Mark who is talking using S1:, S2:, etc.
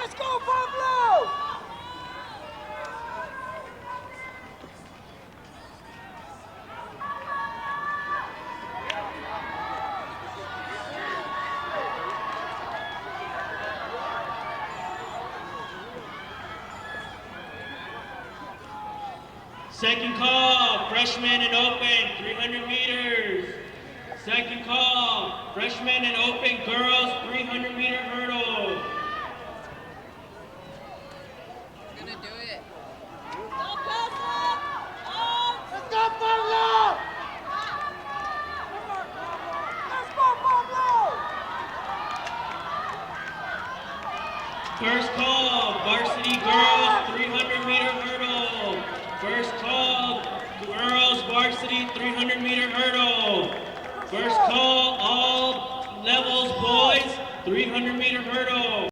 S1: Let's go, Pablo!
S2: Second call, freshman and open, 300 meters. Second call, freshman and open girls, 300-meter hurdle.
S3: Gonna do it.
S1: Let's go, Pablo! Let's go, Pablo!
S2: First call, varsity girls, 300-meter hurdle. First call, girls varsity 300-meter hurdle. First call, all levels boys, 300-meter hurdle.